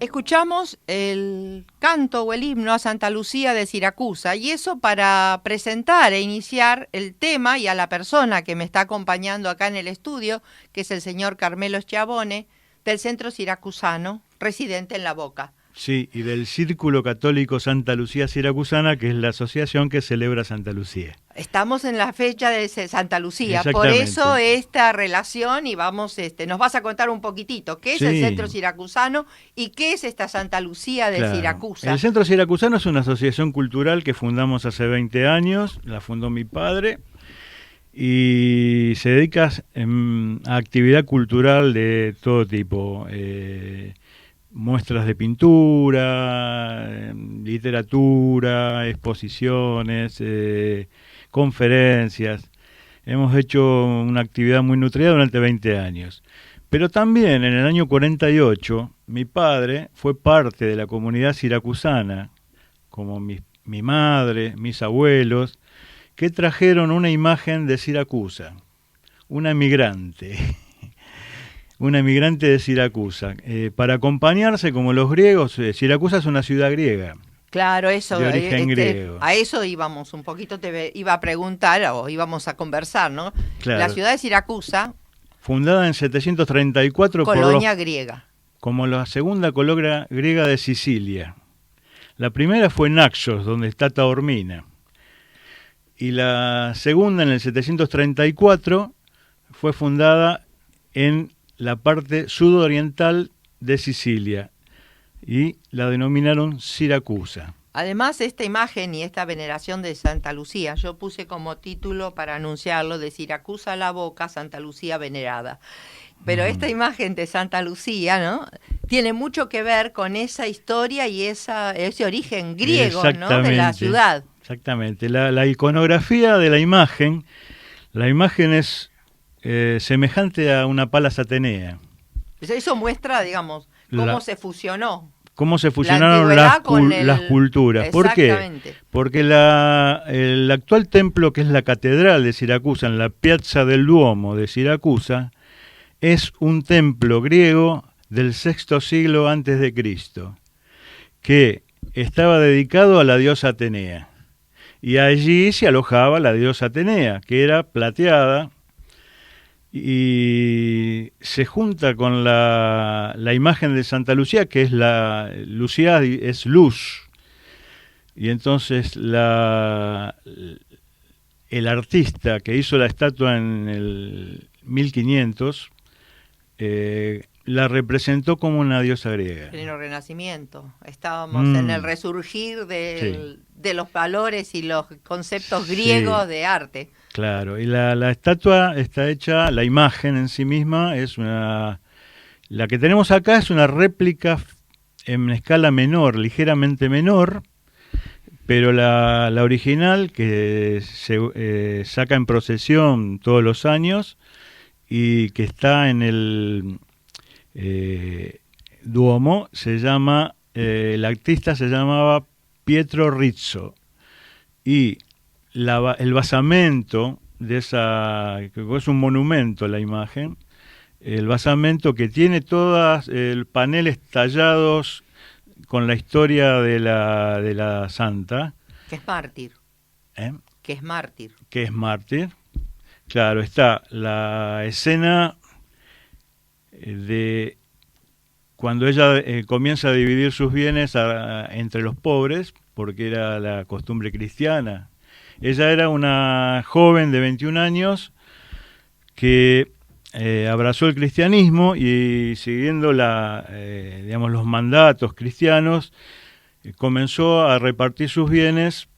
Escuchamos el canto o el himno a Santa Lucía de Siracusa, y eso para presentar e iniciar el tema y a la persona que me está acompañando acá en el estudio, que es el señor Carmelo Schiavone, del Centro Siracusano, residente en La Boca. Sí, y del Círculo Católico Santa Lucía Siracusana, que es la asociación que celebra Santa Lucía. Estamos en la fecha de Santa Lucía, por Exactamente. eso esta relación, y vamos, nos vas a contar un poquitito qué es el Sí. Centro Siracusano y qué es esta Santa Lucía de Claro. Siracusa. El Centro Siracusano es una asociación cultural que fundamos hace 20 años, la fundó mi padre, y se dedica a actividad cultural de todo tipo, muestras de pintura, literatura, exposiciones, conferencias. Hemos hecho una actividad muy nutrida durante 20 años. Pero también en el año 48 mi padre fue parte de la comunidad siracusana, como mi madre, mis abuelos, que trajeron una imagen de Siracusa, una emigrante. Una emigrante de Siracusa, para acompañarse como los griegos. Siracusa es una ciudad griega. Claro, eso, de origen griego. a eso íbamos un poquito, iba a preguntar o íbamos a conversar, ¿no? Claro. La ciudad de Siracusa, fundada en 734 colonia griega. Como la segunda colonia griega de Sicilia. La primera fue Naxos, donde está Taormina. Y la segunda, en el 734, fue fundada en la parte sudoriental de Sicilia y la denominaron Siracusa. Además, esta imagen y esta veneración de Santa Lucía, yo puse como título para anunciarlo: de Siracusa a La Boca, Santa Lucía venerada. Pero esta imagen de Santa Lucía, ¿no?, tiene mucho que ver con esa historia y ese origen griego, ¿no?, de la ciudad. Exactamente. La iconografía de la imagen es semejante a una palas atenea. Eso muestra, digamos, cómo se fusionó. Cómo se fusionaron las culturas. ¿Por qué? Porque el actual templo, que es la catedral de Siracusa, en la Piazza del Duomo de Siracusa, es un templo griego del VI siglo antes de Cristo, que estaba dedicado a la diosa Atenea. Y allí se alojaba la diosa Atenea, que era plateada, y se junta con la imagen de Santa Lucía, que es Lucía es luz, y entonces el artista que hizo la estatua en el 1500 la representó como una diosa griega. En el Renacimiento, estábamos en el resurgir de los valores y los conceptos griegos de arte. Claro, y la estatua está hecha, la imagen en sí misma es la que tenemos acá es una réplica en escala menor, ligeramente menor, pero la original, que se saca en procesión todos los años y que está en el Duomo, se llama, el artista se llamaba Pietro Rizzo, y el basamento de esa, que es un monumento la imagen, el basamento que tiene todos paneles tallados con la historia de la santa. Que es mártir. Que es mártir. Que es mártir. Claro, está la escena de cuando ella comienza a dividir sus bienes entre los pobres, porque era la costumbre cristiana. Ella era una joven de 21 años que abrazó el cristianismo y, siguiendo los mandatos cristianos, comenzó a repartir sus bienes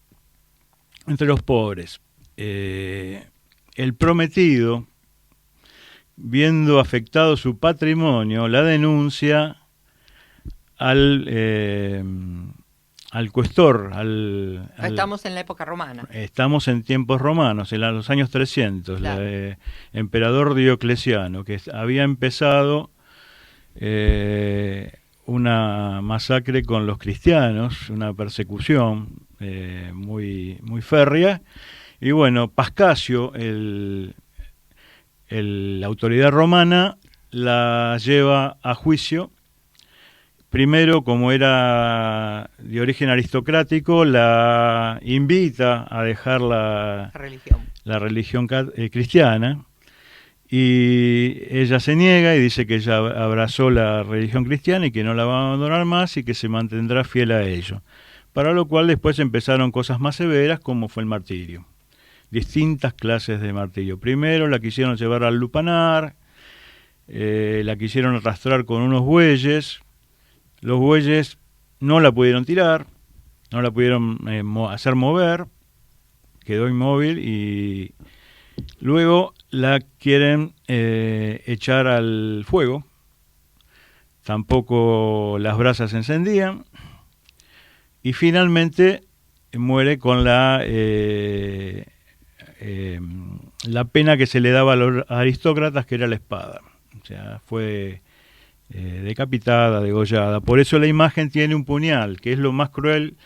entre los pobres. El prometido, viendo afectado su patrimonio, la denuncia al cuestor. Estamos en la época romana. Estamos en tiempos romanos, en los años 300, claro. Emperador Diocleciano, que había empezado una masacre con los cristianos, una persecución muy, muy férrea, y bueno, Pascasio, la autoridad romana, la lleva a juicio primero, como era de origen aristocrático, la invita a dejar la religión cristiana, y ella se niega y dice que ella abrazó la religión cristiana y que no la va a abandonar más y que se mantendrá fiel a ello. Para lo cual después empezaron cosas más severas, como fue el martirio. Distintas clases de martirio. Primero la quisieron llevar al lupanar, la quisieron arrastrar con unos bueyes. Los bueyes no la pudieron tirar, no la pudieron hacer mover, quedó inmóvil, y luego la quieren echar al fuego. Tampoco las brasas se encendían, y finalmente muere con la pena que se le daba a los aristócratas, que era la espada. O sea, fue decapitada, degollada. Por eso la imagen tiene un puñal, que es lo más cruel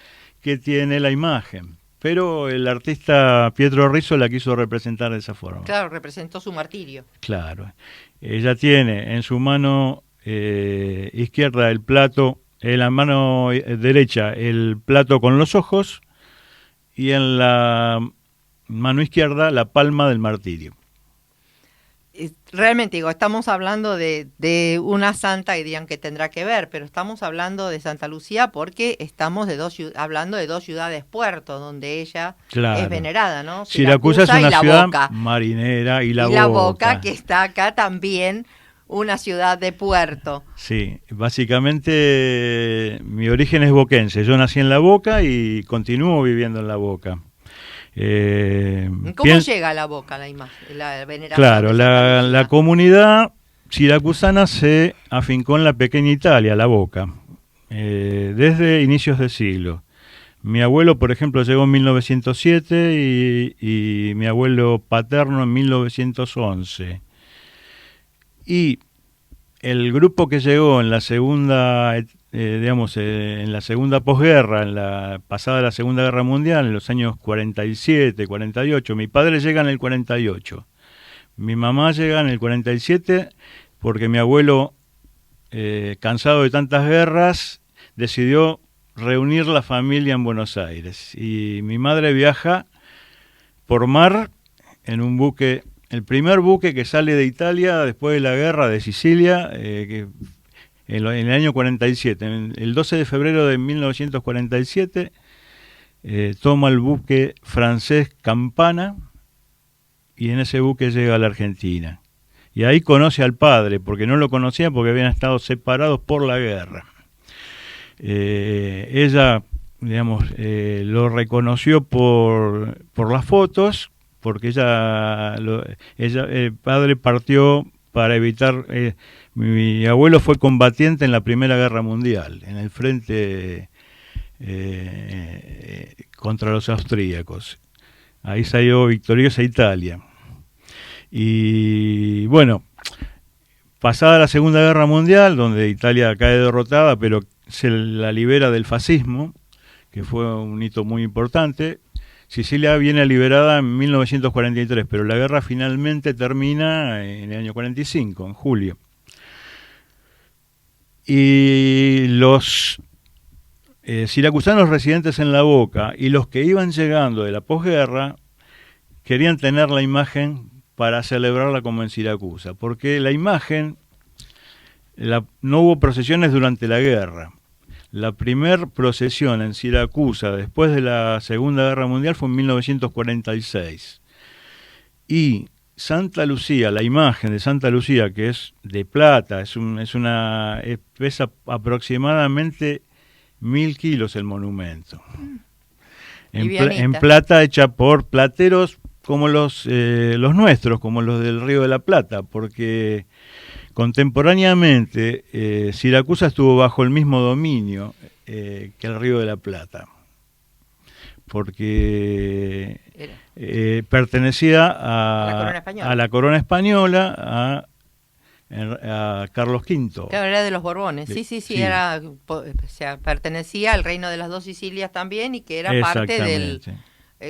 que tiene la imagen. Pero el artista Pietro Rizzo la quiso representar de esa forma. Claro, representó su martirio. Claro. Ella tiene en su mano izquierda el plato, en la mano derecha el plato con los ojos, y en la mano izquierda la palma del martirio. Realmente, digo, estamos hablando de una santa, y dirían que tendrá que ver, pero estamos hablando de Santa Lucía porque estamos hablando de dos ciudades puerto, donde ella es venerada, ¿no? Siracusa es una ciudad marinera, y la Boca, que está acá también, una ciudad de puerto. Sí, básicamente mi origen es boquense. Yo nací en La Boca y continúo viviendo en La Boca. ¿Cómo llega a La Boca la imagen, la veneración? Claro, la comunidad siracusana se afincó en la pequeña Italia, La Boca, desde inicios de siglo. Mi abuelo, por ejemplo, llegó en 1907 y mi abuelo paterno en 1911. Y el grupo que llegó en la segunda en la segunda posguerra, pasada la Segunda Guerra Mundial, en los años 47, 48, mi padre llega en el 48, mi mamá llega en el 47, porque mi abuelo, cansado de tantas guerras, decidió reunir la familia en Buenos Aires, y mi madre viaja por mar en un buque, el primer buque que sale de Italia después de la guerra, de Sicilia, en el año 47, el 12 de febrero de 1947, toma el buque francés Campana, y en ese buque llega a la Argentina. Y ahí conoce al padre, porque no lo conocía porque habían estado separados por la guerra. Ella, digamos, lo reconoció por las fotos, porque el padre partió para evitar... mi abuelo fue combatiente en la Primera Guerra Mundial, en el frente contra los austríacos. Ahí salió victoriosa Italia. Y bueno, pasada la Segunda Guerra Mundial, donde Italia cae derrotada, pero se la libera del fascismo, que fue un hito muy importante. Sicilia viene liberada en 1943, pero la guerra finalmente termina en el año 45, en julio. Y los siracusanos residentes en La Boca y los que iban llegando de la posguerra querían tener la imagen para celebrarla como en Siracusa, porque la imagen, no hubo procesiones durante la guerra. La primer procesión en Siracusa después de la Segunda Guerra Mundial fue en 1946. Y Santa Lucía, la imagen de Santa Lucía, que es de plata, pesa aproximadamente 1000 kilos el monumento. En plata, hecha por plateros como los nuestros, como los del Río de la Plata, porque contemporáneamente Siracusa estuvo bajo el mismo dominio que el Río de la Plata, porque pertenecía a la corona española, a Carlos V. Claro, era de los Borbones, sí. Era, o sea, pertenecía al reino de las dos Sicilias también, y que era parte del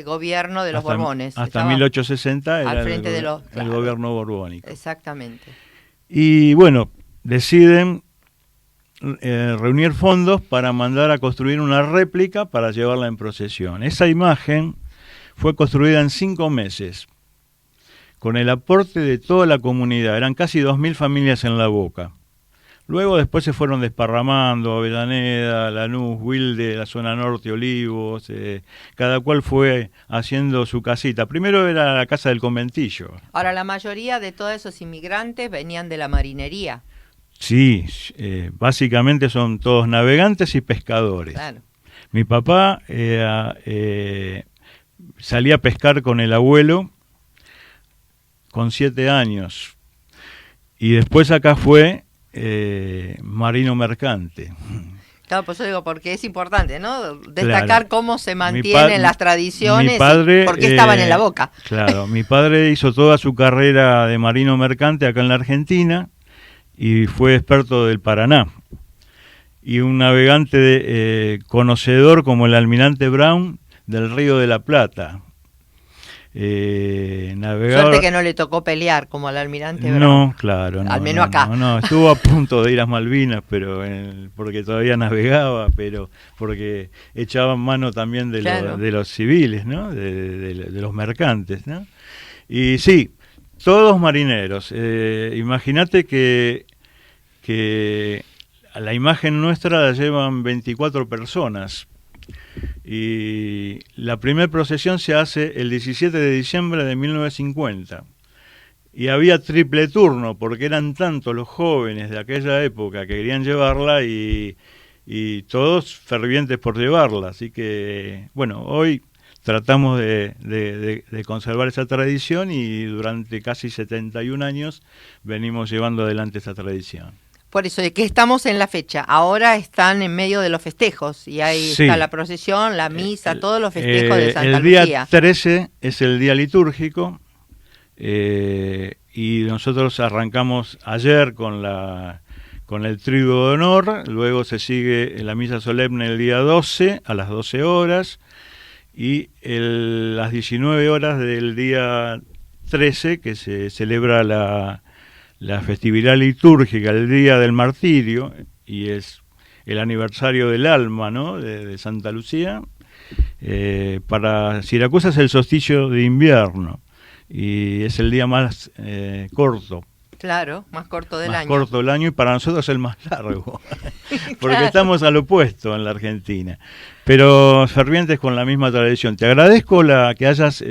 gobierno de los Borbones. Hasta 1860 era al frente el gobierno borbónico. Exactamente. Y bueno, deciden reunir fondos para mandar a construir una réplica para llevarla en procesión. Esa imagen fue construida en 5 meses, con el aporte de toda la comunidad. Eran casi 2.000 familias en La Boca. Luego después se fueron desparramando, Avellaneda, Lanús, Wilde, la zona norte, Olivos, cada cual fue haciendo su casita. Primero era la casa del conventillo. Ahora, la mayoría de todos esos inmigrantes venían de la marinería. Sí, básicamente son todos navegantes y pescadores. Claro. Mi papá salía a pescar con el abuelo con 7 años y después acá fue marino mercante. Claro, por eso digo, porque es importante, ¿no? Destacar Claro. cómo se mantienen las tradiciones, mi padre, porque estaban en La Boca. Claro, mi padre hizo toda su carrera de marino mercante acá en la Argentina y fue experto del Paraná. Y un navegante conocedor como el almirante Brown del Río de la Plata. Navegaba... Suerte que no le tocó pelear como al almirante Brown. No, claro. No, al menos acá. No, estuvo a punto de ir a Malvinas, pero porque todavía navegaba, pero porque echaban mano también de, claro. de los civiles, ¿no? De los mercantes, ¿no? Y sí, todos marineros. Imagínate que a la imagen nuestra la llevan 24 personas. Y la primera procesión se hace el 17 de diciembre de 1950. Y había triple turno, porque eran tantos los jóvenes de aquella época que querían llevarla y todos fervientes por llevarla. Así que, bueno, hoy tratamos de conservar esa tradición y durante casi 71 años venimos llevando adelante esa tradición. Por eso, de que estamos en la fecha. Ahora están en medio de los festejos y ahí sí. Está la procesión, la misa, todos los festejos de Santa Lucía. El día 13 es el día litúrgico y nosotros arrancamos ayer con el triduo de honor, luego se sigue la misa solemne el día 12 a las 12 horas y las 19 horas del día 13 que se celebra la festividad litúrgica, el Día del Martirio, y es el aniversario del alma, ¿no? de Santa Lucía. Para Siracusa es el solsticio de invierno, y es el día más corto. Claro, más corto del año. Más corto del año y para nosotros el más largo, porque claro. Estamos al opuesto en la Argentina. Pero fervientes con la misma tradición. Te agradezco que hayas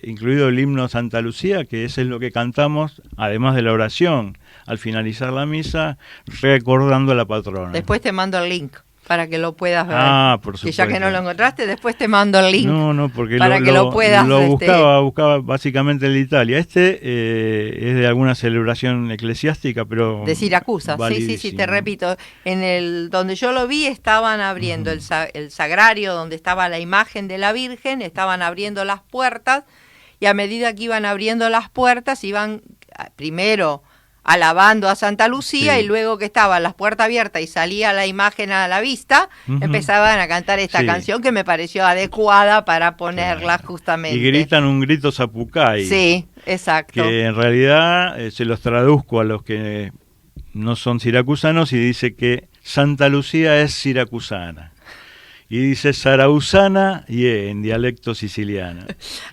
incluido el himno Santa Lucía, que ese es lo que cantamos, además de la oración, al finalizar la misa, recordando a la patrona. Después te mando el link para que lo puedas ver. Por supuesto. Que ya que no lo encontraste, después te mando el link. No, porque para que lo puedas. Lo buscaba básicamente el de Italia. Es de alguna celebración eclesiástica, pero de Siracusa. Sí, te repito. Donde yo lo vi estaban abriendo el sagrario donde estaba la imagen de la Virgen, estaban abriendo las puertas y a medida que iban abriendo las puertas iban primero alabando a Santa Lucía, y luego que estaban las puertas abiertas y salía la imagen a la vista, empezaban a cantar esta canción que me pareció adecuada para ponerla justamente. Y gritan un grito zapucay. Sí, exacto. Que en realidad se los traduzco a los que no son siracusanos y dice que Santa Lucía es siracusana. Y dice Sarausana y en dialecto siciliano.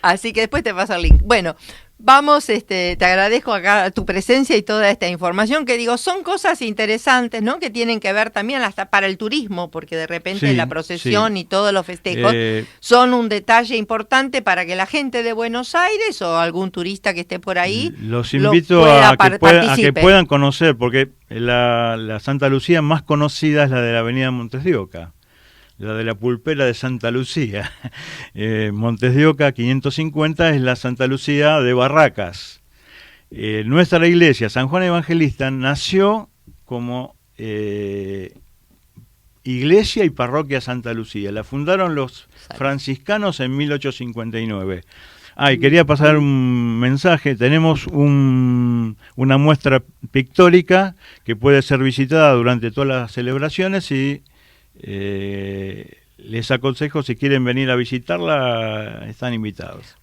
Así que después te paso el link. Bueno, vamos, te agradezco acá tu presencia y toda esta información que digo, son cosas interesantes, ¿no? Que tienen que ver también hasta para el turismo, porque de repente la procesión y todos los festejos son un detalle importante para que la gente de Buenos Aires o algún turista que esté por ahí los invito a que puedan conocer, porque la Santa Lucía más conocida es la de la avenida Montes de Oca, la de la pulpera de Santa Lucía. Montes de Oca 550 es la Santa Lucía de Barracas. Nuestra iglesia, San Juan Evangelista, nació como iglesia y parroquia Santa Lucía. La fundaron los franciscanos en 1859. Y quería pasar un mensaje. Tenemos una muestra pictórica que puede ser visitada durante todas las celebraciones y les aconsejo, si quieren venir a visitarla, están invitados.